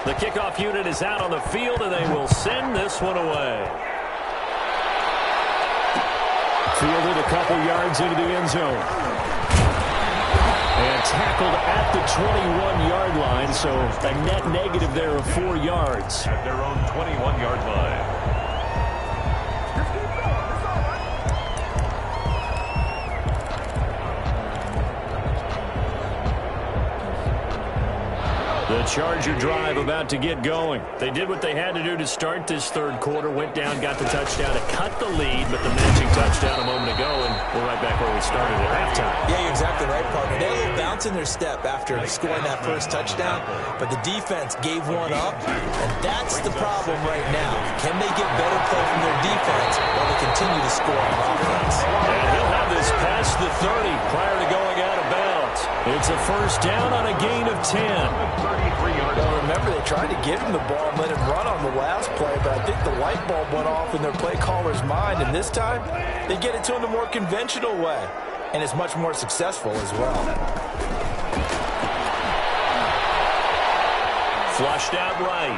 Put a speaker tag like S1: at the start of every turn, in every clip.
S1: The kickoff unit is out on the field, and they will send this one away. Fielded a couple yards into the end zone. And tackled at the 21-yard line, so a net negative there of 4 yards.
S2: At their own 21-yard line.
S1: The Charger drive about to get going. They did what they had to do to start this third quarter. Went down, got the touchdown to cut the lead, but the matching touchdown a moment ago, and we're right back where we started at halftime.
S3: Yeah, you're exactly right, partner. They had a little bounce in their step after scoring that first touchdown, but the defense gave one up, and that's the problem right now. Can they get better play from their defense while they continue to score on offense?
S1: And he'll have this past the 30 prior to going out of bounds. It's a first down on a gain of 10.
S4: Well, remember, they tried to give him the ball and let him run on the last play, but I think the light bulb went off in their play caller's mind, and this time they get it to him the more conventional way, and it's much more successful as well.
S1: Flushed out right.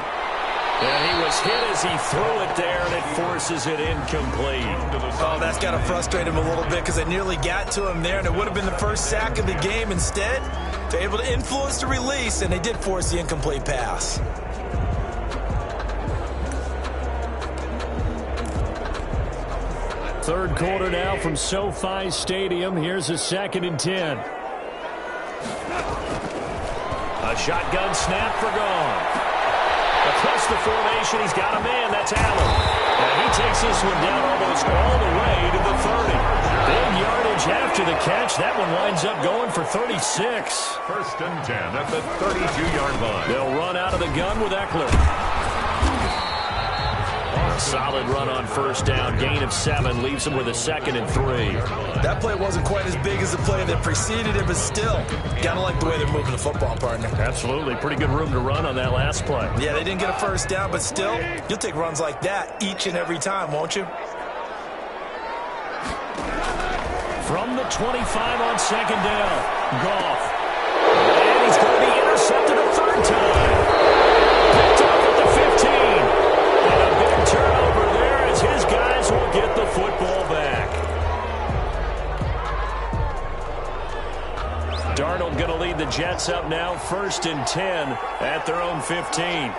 S1: And he was hit as he threw it there, and it forces it incomplete.
S3: Oh, that's got to frustrate him a little bit because they nearly got to him there, and it would have been the first sack of the game. Instead, they're able to influence the release, and they did force the incomplete pass.
S1: Third quarter now from SoFi Stadium. Here's a 2nd and 10. A shotgun snap for Gone. Across the formation, he's got a man. That's Allen. And he takes this one down almost all the way to the 30. Big yardage after the catch. That one winds up going for 36.
S2: First and 10 at the 32-yard line.
S1: They'll run out of the gun with Eckler. Solid run on first down. Gain of 7 leaves him with a 2nd and 3.
S3: That play wasn't quite as big as the play that preceded it, but still, gotta like the way they're moving the football, partner.
S1: Absolutely. Pretty good room to run on that last play.
S3: Yeah, they didn't get a first down, but still, you'll take runs like that each and every time, won't you?
S1: From the 25 on 2nd down, Goff. And he's going to be intercepted a 3rd time. Picked up at the 15. And a big turnover there as his guys will get the football back. Darnold going to lead the Jets up now, 1st and 10 at their own 15.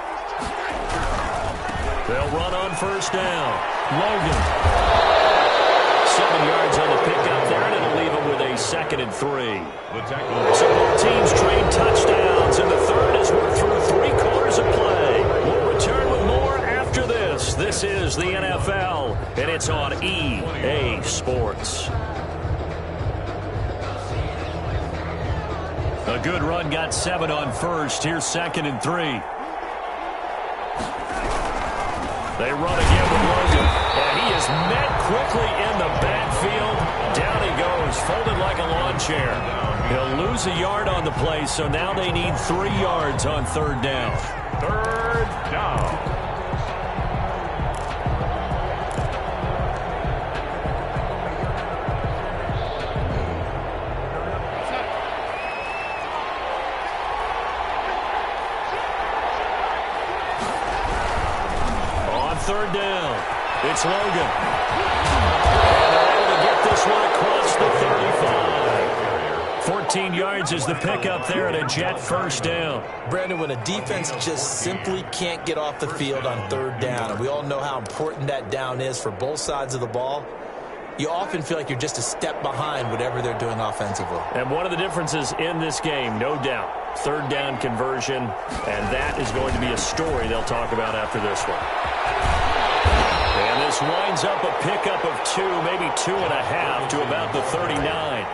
S1: They'll run on first down. Logan. 7 yards on the pickup there, and it'll leave him with a 2nd and 3. So both teams trade touchdowns, and the third as we're through 3 quarters of play. We'll return with more after this. This is the NFL, and it's on EA Sports. A good run, got 7 on first. Here's 2nd and 3. They run again with Logan, and he is met quickly in the backfield. Down he goes, folded like a lawn chair. He'll lose a yard on the play, so now they need 3 yards on 3rd down.
S2: 3rd down.
S1: On 3rd down, it's Logan. And they're able to get this one across the 35. 14 yards is the pickup there at a Jet first down.
S3: Brandon, when a defense just simply can't get off the field on 3rd down, and we all know how important that down is for both sides of the ball, you often feel like you're just a step behind whatever they're doing offensively.
S1: And one of the differences in this game, no doubt, 3rd down conversion, and that is going to be a story they'll talk about after this one. And this winds up a pickup of 2, maybe 2.5 to about the 39.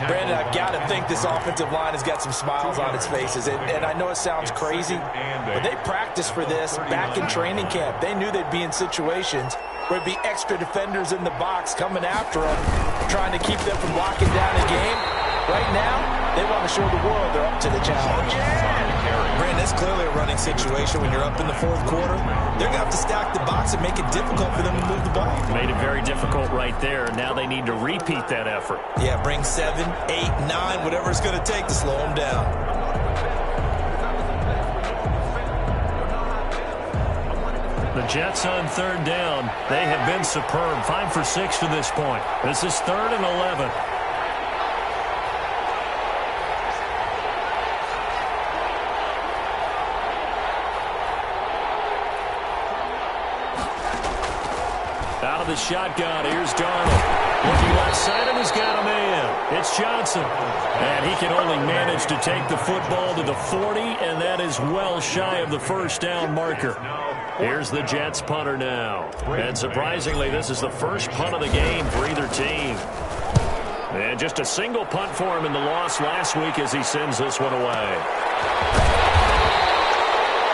S4: Brandon, I've got to think this offensive line has got some smiles on its faces. And I know it sounds crazy, but they practiced for this back in training camp. They knew they'd be in situations where it'd be extra defenders in the box coming after them, trying to keep them from locking down a game. Right now, they want to show the world they're up to the challenge.
S3: Brandon, it's clearly a running situation when you're up in the 4th quarter. They're going to have to stack the box and make it difficult for them to move the ball.
S1: Made it very difficult right there. Now they need to repeat that effort.
S3: Yeah, bring 7, 8, 9, whatever it's going to take to slow them down.
S1: Jets on third down. They have been superb. 5 for 6 to this point. This is 3rd and 11. Out of the shotgun, here's Darnold. Looking left side, and he's got a man. It's Johnson. And he can only manage to take the football to the 40, and that is well shy of the first down marker. Here's the Jets punter now. And surprisingly, this is the first punt of the game for either team. And just a single punt for him in the loss last week as he sends this one away.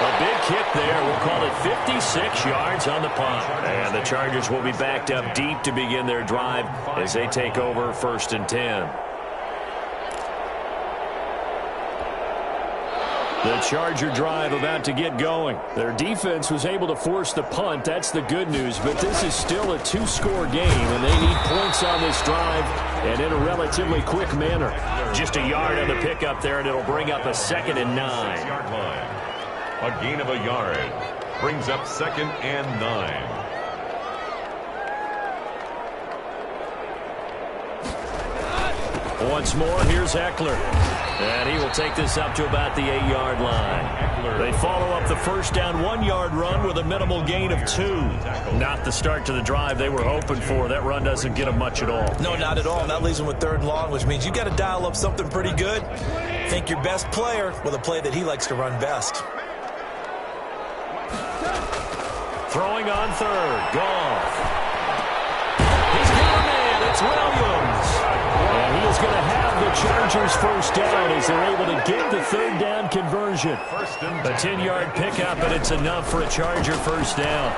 S1: A big kick there. We'll call it 56 yards on the punt. And the Chargers will be backed up deep to begin their drive as they take over 1st and 10. The Charger drive about to get going. Their defense was able to force the punt. That's the good news. But this is still a 2-score game, and they need points on this drive and in a relatively quick manner. Just a yard on the pickup there, and it'll bring up a 2nd and 9.
S2: A gain of a yard brings up 2nd and 9.
S1: Once more, here's Eckler. And he will take this up to about the 8-yard line. They follow up the first down 1-yard run with a minimal gain of 2. Not the start to the drive they were hoping for. That run doesn't get them much at all.
S3: No, not at all. That leaves them with 3rd and long, which means you got to dial up something pretty good. Think your best player with a play that he likes to run best.
S1: Throwing on 3rd. Goff. He's got a man. It's Williams. And he is going to have the Chargers first down as they're able to get the 3rd down conversion. A 10-yard pickup, and it's enough for a Charger first down.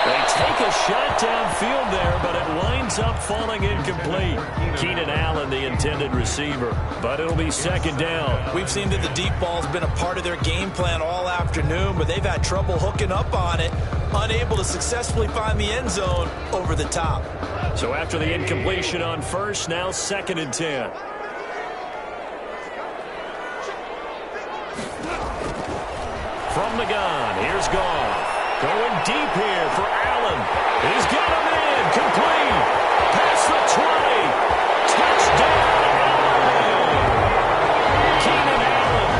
S1: They take a shot downfield there, but it winds up falling incomplete. Keenan Allen, the intended receiver, but it'll be 2nd down.
S3: We've seen that the deep ball's been a part of their game plan all afternoon, but they've had trouble hooking up on it, unable to successfully find the end zone over the top.
S1: So after the incompletion on 1st, now 2nd and 10. From the gun, here's Goff. Going deep here for Allen. He's got a man. Complete. Past the 20. Touchdown. Keenan Allen.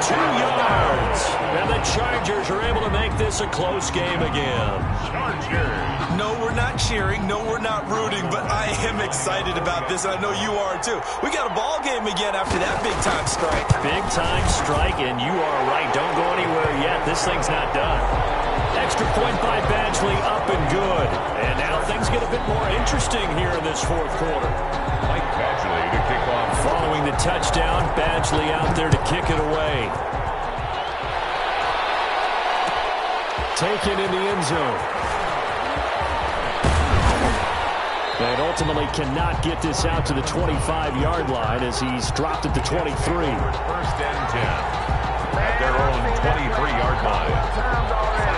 S1: 82 yards. And the Chargers are able to make this a close game again.
S2: Chargers.
S3: No, we're not cheering. No, we're not rooting. But I am excited about this. I know you are, too. We got a ball game again after that big-time strike.
S1: Big-time strike, and you are right. Don't go anywhere yet. This thing's not done. Extra point by Badgley, up and good. And now things get a bit more interesting here in this 4th quarter.
S2: Mike Badgley to kick off.
S1: Following the touchdown, Badgley out there to kick it away. Taken in the end zone. And ultimately cannot get this out to the 25-yard line as he's dropped at the 23.
S2: 1st and 10 at their own 23-yard line.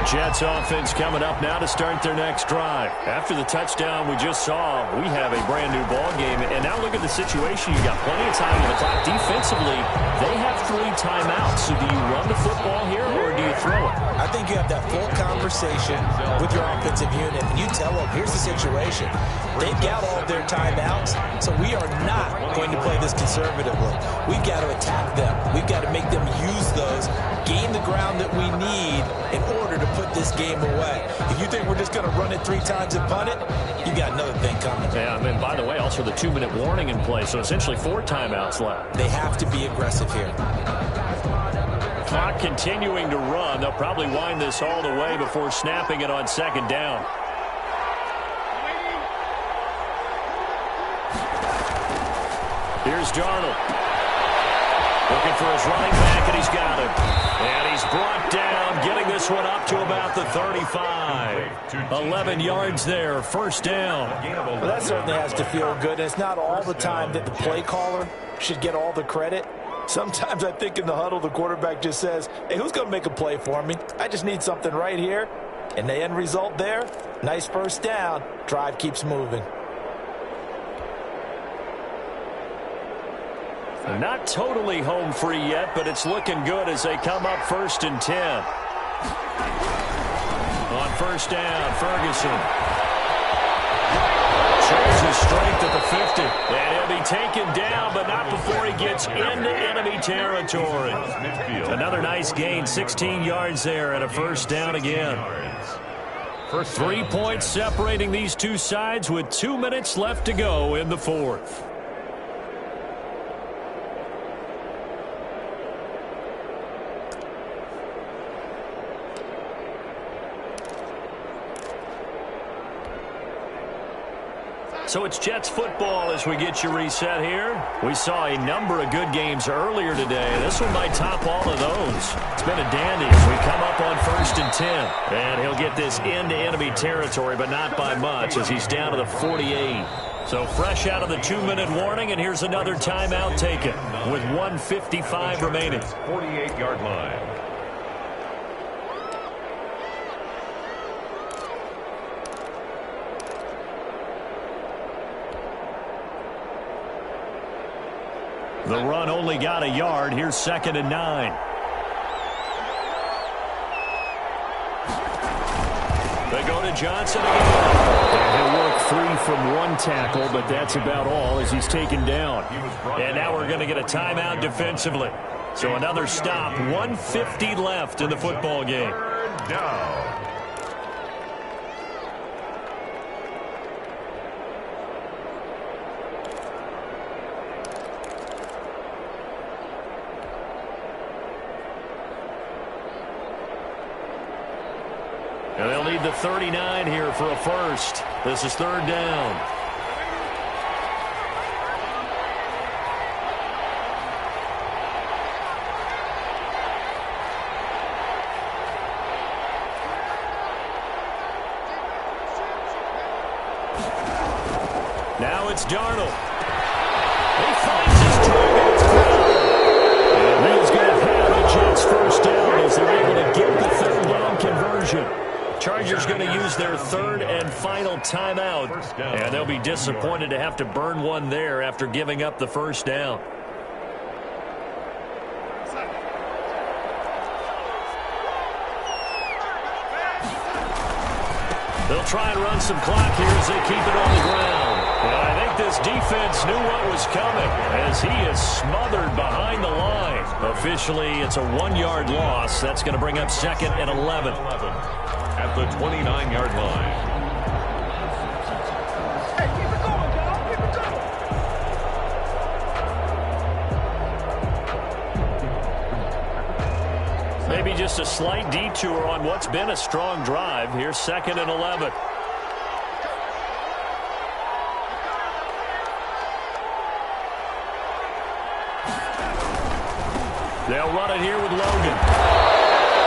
S1: Jets offense coming up now to start their next drive. After the touchdown we just saw, we have a brand-new ball game. And now look at the situation. You got plenty of time on the clock. Defensively, they have 3 timeouts. So do you run the football here or do you throw it?
S3: I think you have that full conversation with your offensive unit, and you tell them, here's the situation. They've got all of their timeouts, so we are not going to play this conservatively. We've got to attack them. We've got to make them use those, gain the ground that we need in order to put this game away. If you think we're just going to run it 3 times and punt it, you got another thing coming.
S1: Yeah, and then, by the way, also the 2-minute warning in play, so essentially 4 timeouts left.
S3: They have to be aggressive here.
S1: Clock continuing to run. They'll probably wind this all the way before snapping it on 2nd down. Here's Darnold. Looking for his running back, and he's got him. And he's brought down, getting this one up to about the 35. 11 yards there, 1st down.
S3: Well, that certainly has to feel good. It's not all the time that the play caller should get all the credit. Sometimes I think in the huddle, the quarterback just says, hey, who's going to make a play for me? I just need something right here. And the end result there, nice 1st down. Drive keeps moving.
S1: Not totally home free yet, but it's looking good as they come up 1st and 10. On 1st down, Ferguson shows his strength at the 50. And he'll be taken down, but not before he gets into enemy territory. Another nice gain, 16 yards there, and a 1st down again. 3 points separating these two sides with 2 minutes left to go in the 4th. So it's Jets football as we get you reset here. We saw a number of good games earlier today. This one might top all of those. It's been a dandy as we come up on 1st and 10. And he'll get this into enemy territory, but not by much as he's down to the 48. So fresh out of the 2-minute warning, and here's another timeout taken with 1:55 remaining.
S2: 48-yard line.
S1: The run only got a yard. Here's 2nd and 9. They go to Johnson again. And he'll work 3 from 1 tackle, but that's about all as he's taken down. And now we're going to get a timeout defensively. So another stop. 1:50 left in the football game.
S2: Third down.
S1: And they'll need the 39 here for a 1st. This is 3rd down. Now it's Darnold. He finds his target. And he's going to have a Jets 1st down as they're able to get the 3rd down conversion. Chargers going to use their 3rd and final timeout, and they'll be disappointed to have to burn one there after giving up the 1st down. They'll try and run some clock here as they keep it on the ground. And I think this defense knew what was coming as he is smothered behind the line. Officially, it's a 1-yard loss. That's going to bring up 2nd and 11.
S2: At the 29-yard line.
S5: Hey, keep it going, dog. Keep it going.
S1: Maybe just a slight detour on what's been a strong drive. Here's 2nd and 11. They'll run it here with Logan.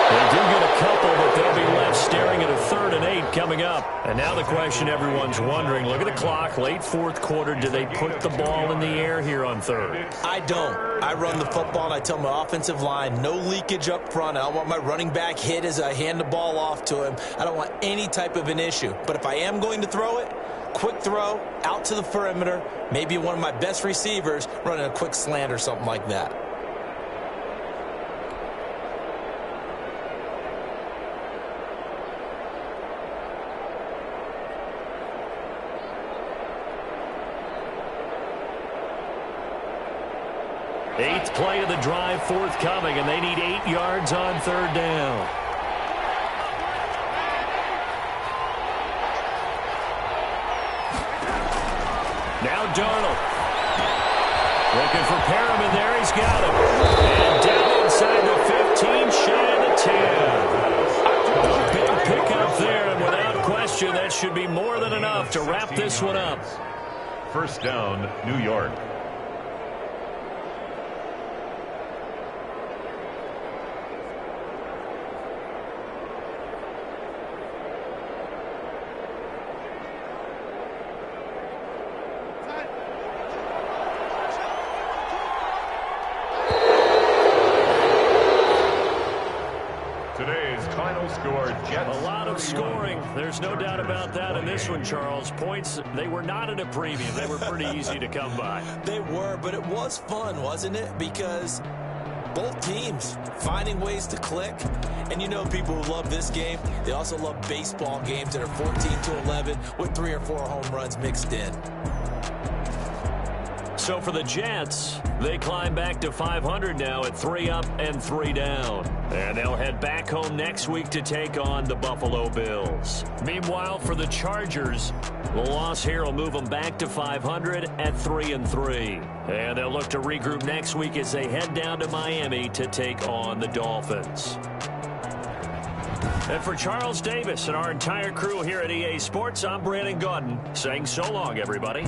S1: They do get a couple, but they'll be left staring at a 3rd and 8 coming up. And now the question everyone's wondering, look at the clock, late 4th quarter, do they put the ball in the air here on 3rd?
S3: I don't. I run the football, and I tell my offensive line, no leakage up front. I don't want my running back hit as I hand the ball off to him. I don't want any type of an issue. But if I am going to throw it, quick throw, out to the perimeter, maybe one of my best receivers running a quick slant or something like that.
S1: Eighth play of the drive forthcoming, and they need 8 yards on 3rd down. Now Darnold. Looking for Perriman there. He's got him. And down inside the 15, shy of the 10. A big pickup there, and without question, that should be more than enough to wrap this one up.
S2: 1st down, New York.
S1: A lot of Low scoring. There's no doubt about that in this one, Charles. Points, they were not at a premium. They were pretty easy to come by.
S3: They were, but it was fun, wasn't it? Because both teams finding ways to click. And you know people who love this game, they also love baseball games that are 14-11 with 3 or 4 home runs mixed in.
S1: So for the Jets, they climb back to 500 now at 3 up and 3 down. And they'll head back home next week to take on the Buffalo Bills. Meanwhile, for the Chargers, the loss here will move them back to 500 at 3-3. And they'll look to regroup next week as they head down to Miami to take on the Dolphins. And for Charles Davis and our entire crew here at EA Sports, I'm Brandon Gaudin saying so long, everybody.